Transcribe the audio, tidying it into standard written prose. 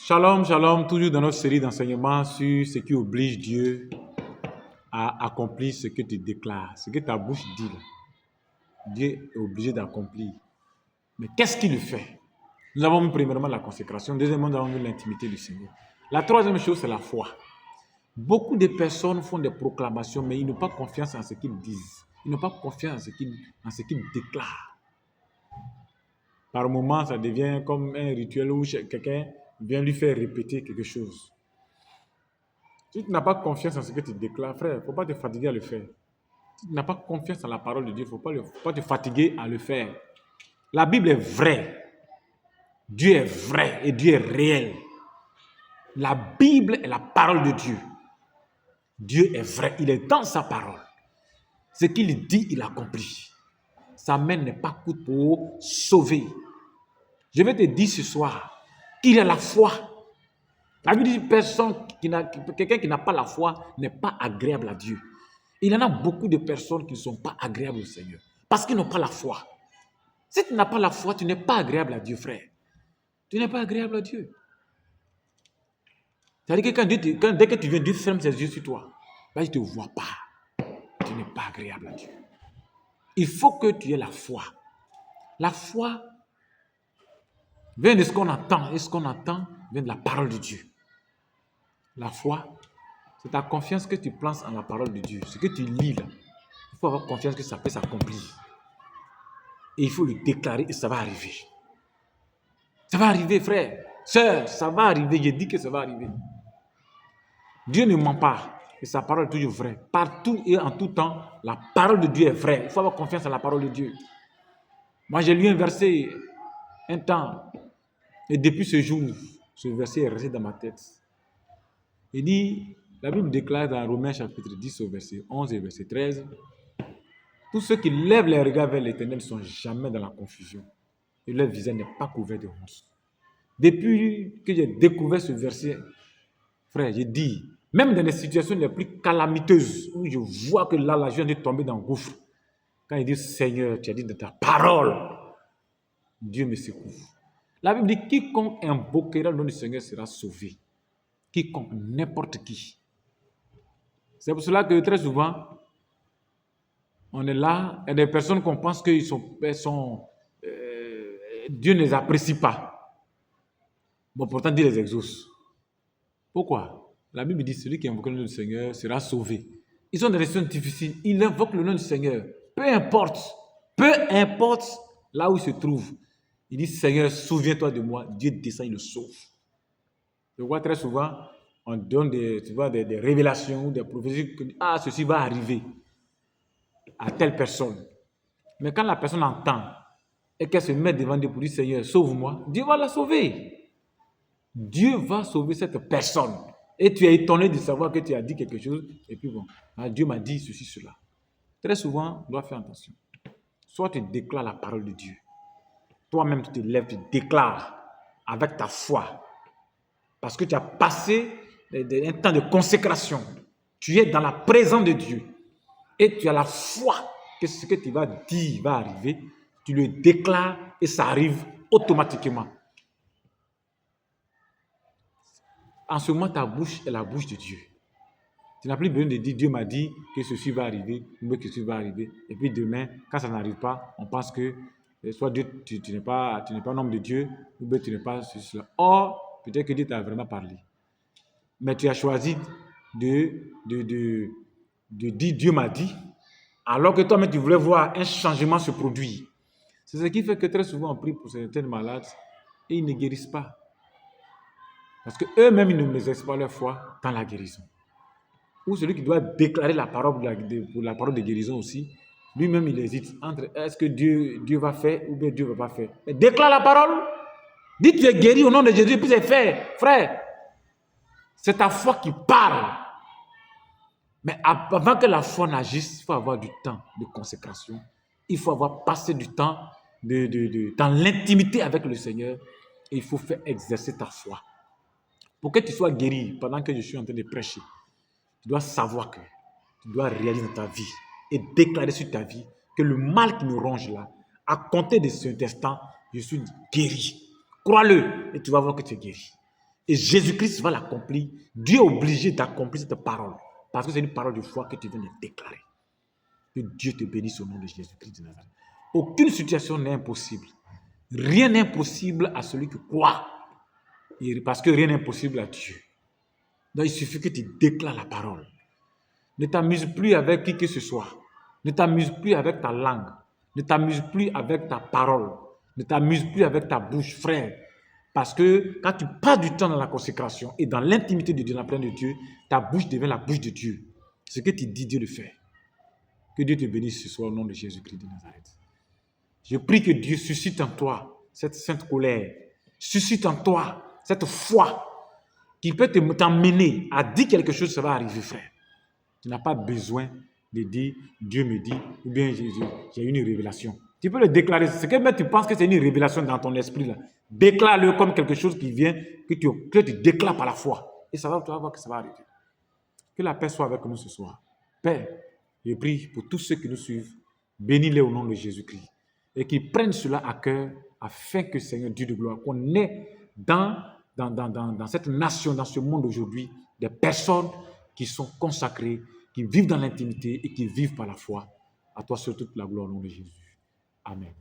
Shalom, shalom, toujours dans notre série d'enseignements sur ce qui oblige Dieu à accomplir ce que tu déclares, ce que ta bouche dit. Là. Dieu est obligé d'accomplir. Mais qu'est-ce qu'il fait? Nous avons vu premièrement la consécration, deuxièmement, nous avons vu l'intimité du Seigneur. La troisième chose, c'est la foi. Beaucoup de personnes font des proclamations, mais ils n'ont pas confiance en ce qu'ils disent. Ils n'ont pas confiance en ce qu'ils déclarent. Par moments, ça devient comme un rituel où quelqu'un vient lui faire répéter quelque chose. Si tu n'as pas confiance en ce que tu déclares, frère, il ne faut pas te fatiguer à le faire. Si tu n'as pas confiance en la parole de Dieu, il ne faut pas te fatiguer à le faire. La Bible est vraie. Dieu est vrai et Dieu est réel. La Bible est la parole de Dieu. Dieu est vrai, il est dans sa parole. Ce qu'il dit, il accomplit. Sa main n'est pas courte pour sauver. Je vais te dire ce soir qu'il a la foi. La Bible dit quelqu'un qui n'a pas la foi n'est pas agréable à Dieu. Il y en a beaucoup de personnes qui ne sont pas agréables au Seigneur parce qu'ils n'ont pas la foi. Si tu n'as pas la foi, tu n'es pas agréable à Dieu, frère. Tu n'es pas agréable à Dieu. C'est-à-dire que dès que tu viens, Dieu ferme ses yeux sur toi. Là, il ne te voit pas. Tu n'es pas agréable à Dieu. Il faut que tu aies la foi. La foi vient de ce qu'on entend. Et ce qu'on entend vient de la parole de Dieu. La foi, c'est ta confiance que tu places en la parole de Dieu. Ce que tu lis là, il faut avoir confiance que ça peut s'accomplir. Et il faut le déclarer et ça va arriver. Ça va arriver, frère. Sœur, ça va arriver. Je dis que ça va arriver. Dieu ne ment pas. Et sa parole est toujours vraie. Partout et en tout temps, la parole de Dieu est vraie. Il faut avoir confiance en la parole de Dieu. Moi, j'ai lu un verset un temps. Et depuis ce jour, ce verset est resté dans ma tête. Il dit, la Bible déclare dans Romains chapitre 10 au verset 11 et verset 13, tous ceux qui lèvent les regards vers l'Éternel ne sont jamais dans la confusion. Et leur visage n'est pas couvert de honte. Depuis que j'ai découvert ce verset, frère, j'ai dit, même dans les situations les plus calamiteuses, où je vois que là, je viens de tomber dans le gouffre, quand il dit, Seigneur, tu as dit dans ta parole, Dieu me secoue. La Bible dit, quiconque invoquera le nom du Seigneur sera sauvé. Quiconque, n'importe qui. C'est pour cela que très souvent, on est là, il y a des personnes qu'on pense que Dieu ne les apprécie pas. Bon, pourtant, Dieu les exauce. Pourquoi? La Bible dit, celui qui invoque le nom du Seigneur sera sauvé. Ils sont dans des situations difficiles, ils invoquent le nom du Seigneur. Peu importe là où il se trouve. Il dit, Seigneur, souviens-toi de moi. Dieu descend, il le sauve. Je vois très souvent, on donne des révélations ou des prophéties que ceci va arriver à telle personne. Mais quand la personne entend et qu'elle se met devant Dieu pour dire Seigneur, sauve-moi, Dieu va la sauver. Dieu va sauver cette personne. Et tu es étonné de savoir que tu as dit quelque chose et puis bon, Dieu m'a dit ceci, cela. Très souvent, on doit faire attention. Soit tu déclares la parole de Dieu. Toi-même, tu te lèves, tu déclares avec ta foi. Parce que tu as passé un temps de consécration. Tu es dans la présence de Dieu. Et tu as la foi que ce que tu vas dire va arriver. Tu le déclares et ça arrive automatiquement. En ce moment, ta bouche est la bouche de Dieu. Tu n'as plus besoin de dire Dieu m'a dit que ceci va arriver, ou que ceci va arriver. Et puis demain, quand ça n'arrive pas, on pense que soit Dieu, tu n'es pas un homme de Dieu, ou bien tu n'es pas ceci, cela. Or, peut-être que Dieu t'a vraiment parlé. Mais tu as choisi de dire Dieu m'a dit, alors que toi-même tu voulais voir un changement se produire. C'est ce qui fait que très souvent on prie pour certains malades et ils ne guérissent pas. Parce qu'eux-mêmes, ils ne exercent pas leur foi dans la guérison. Ou celui qui doit déclarer la parole pour la parole de guérison aussi, lui-même il hésite entre est-ce que Dieu va faire ou bien Dieu ne va pas faire. Mais déclare la parole. Dis tu es guéri au nom de Jésus et puis c'est fait. Frère, c'est ta foi qui parle. Mais avant que la foi n'agisse, il faut avoir du temps de consécration. Il faut avoir passé du temps dans l'intimité avec le Seigneur. Et il faut faire exercer ta foi. Pour que tu sois guéri pendant que je suis en train de prêcher, tu dois savoir que tu dois réaliser dans ta vie et déclarer sur ta vie que le mal qui me ronge là, à compter de cet instant, je suis guéri. Crois-le et tu vas voir que tu es guéri. Et Jésus-Christ va l'accomplir. Dieu est obligé d'accomplir cette parole. Parce que c'est une parole de foi que tu viens de déclarer. Que Dieu te bénisse au nom de Jésus-Christ de Nazareth. Aucune situation n'est impossible. Rien n'est impossible à celui qui croit. Parce que rien n'est impossible à Dieu. Donc il suffit que tu déclares la parole. Ne t'amuse plus avec qui que ce soit. Ne t'amuse plus avec ta langue. Ne t'amuse plus avec ta parole. Ne t'amuse plus avec ta bouche, frère. Parce que quand tu passes du temps dans la consécration et dans l'intimité de Dieu, dans la présence de Dieu, ta bouche devient la bouche de Dieu. Ce que tu dis, Dieu le fait. Que Dieu te bénisse ce soir au nom de Jésus-Christ de Nazareth. Je prie que Dieu suscite en toi cette sainte colère. Suscite en toi cette foi qui peut t'emmener à dire quelque chose, ça va arriver, frère. Tu n'as pas besoin de dire Dieu me dit ou bien j'ai une révélation. Tu peux le déclarer. Ce que même tu penses que c'est une révélation dans ton esprit, là, déclare-le comme quelque chose qui vient, que tu déclares par la foi. Et ça va, tu vas voir que ça va arriver. Que la paix soit avec nous ce soir. Père, je prie pour tous ceux qui nous suivent. Bénis-les au nom de Jésus-Christ. Et qu'ils prennent cela à cœur afin que, Seigneur Dieu de gloire, qu'on ait dans cette nation, dans ce monde aujourd'hui, des personnes qui sont consacrées, qui vivent dans l'intimité et qui vivent par la foi. À toi seul toute la gloire au nom de Jésus. Amen.